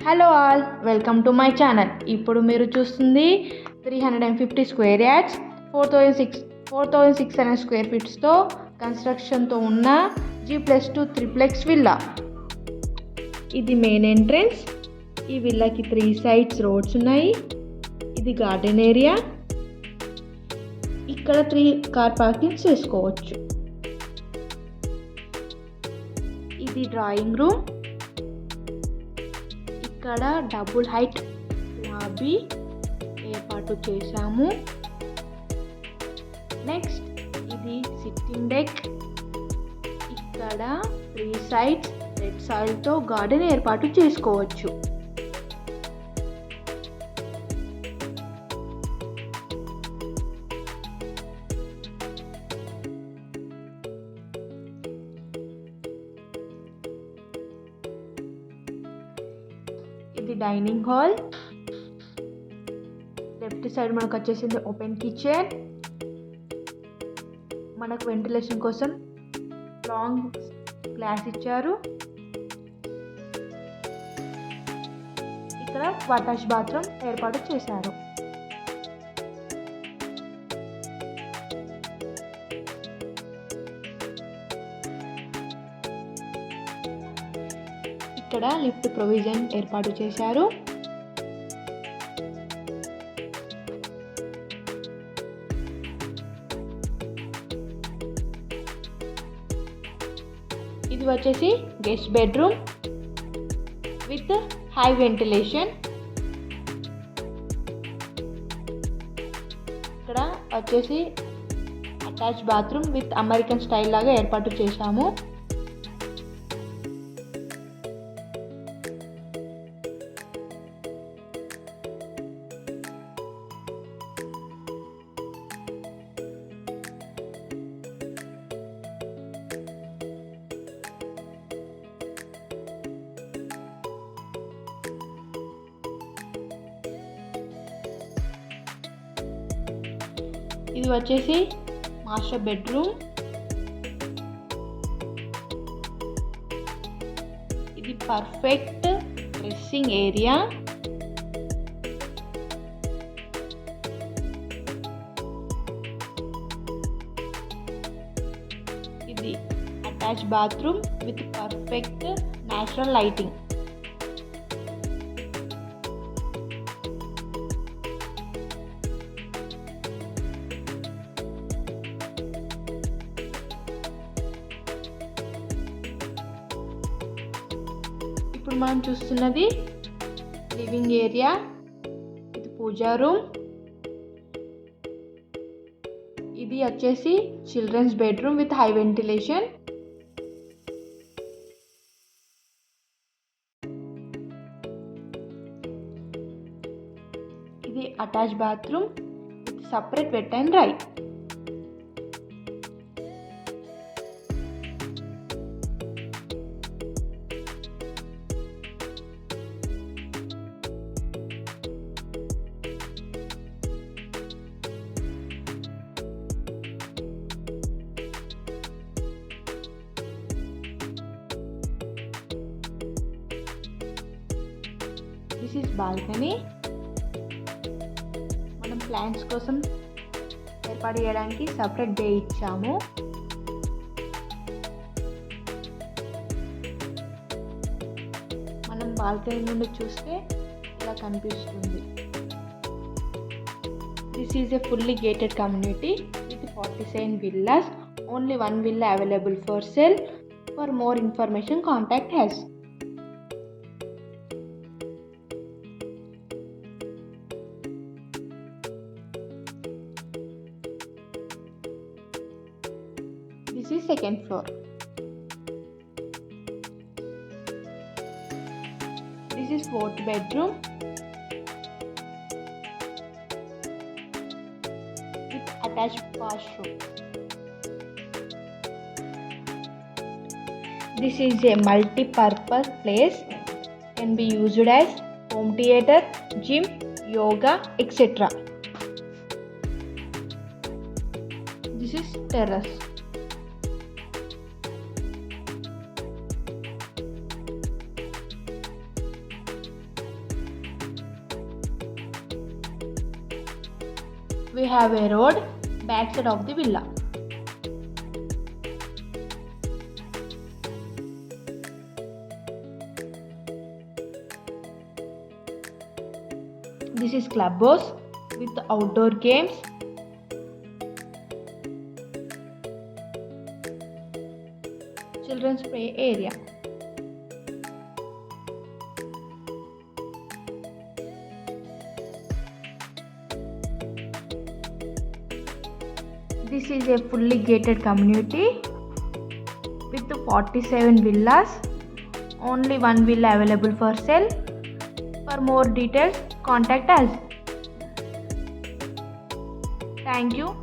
Hello all, welcome to my channel. ఇప్పుడు మీరు చూస్తుంది 350 స్క్వేర్ యార్డ్స్ 4600 స్క్వేర్ ఫీట్స్తో కన్స్ట్రక్షన్తో ఉన్న G+2 త్రిప్లెక్స్ విల్లా. ఇది మెయిన్ ఎంట్రన్స్. ఈ విల్లాకి 3 సైడ్స్ రోడ్స్ ఉన్నాయి. ఇది గార్డెన్ ఏరియా. ఇక్కడ 3 కార్ పార్కింగ్స్ చేసుకోవచ్చు. ఇది డ్రాయింగ్ రూమ్. ఇక్కడ డబుల్ హైట్ లాబీ ఏర్పాటు చేశాము. నెక్స్ట్ ఇది సిట్టింగ్ డెక్. ఇక్కడ 3 సైడ్స్ రెడ్ సాయిల్తో గార్డెన్ ఏర్పాటు చేసుకోవచ్చు. ఇది డైనింగ్ హాల్. లెఫ్ట్ సైడ్ మనకు వచ్చేసింది ఓపెన్ కిచెన్. మనకు వెంటిలేషన్ కోసం లాంగ్ గ్లాస్ ఇచ్చారు. ఇక్కడ అటాచ్ బాత్రూమ్ ఏర్పాటు చేశారు. ఇక్కడ లిఫ్ట్ ప్రొవిజన్ ఏర్పాటు చేశారు. ఇది వచ్చేసి guest bedroom with high ventilation. ఇక్కడ వచ్చేసి attach bathroom with American style లాగా ఏర్పాటు చేశాము. ఇది వచ్చేసి మాస్టర్ బెడ్రూమ్. ఇది పర్ఫెక్ట్ డ్రెస్సింగ్ ఏరియా. ఇది attach bathroom with perfect natural lighting. ఇప్పుడు మనం చూస్తున్నది లివింగ్ ఏరియా. ఇది పూజా రూమ్. ఇది వచ్చేసి children's bedroom with high ventilation. ఇది attach bathroom with separate wet and dry. This is balcony. మనం ప్లాంట్స్ కోసం ఏర్పాటు చేయడానికి సపరేట్ డే ఇచ్చాము. మనం బాల్కనీ నుండి చూస్తే ఇలా కనిపిస్తుంది. This is a fully gated community with 47 villas. Only 1 villa available for sale. For more information, contact us. This is second floor. This is 4th bedroom with attached washroom. This is a multi-purpose place. Can be used as home theater, gym, yoga, etc. This is terrace. We have a road backside of the villa. This is clubhouse with outdoor games. Children's play area. This is a fully gated community with 47 villas. Only one villa available for sale. For more details, contact us. Thank you.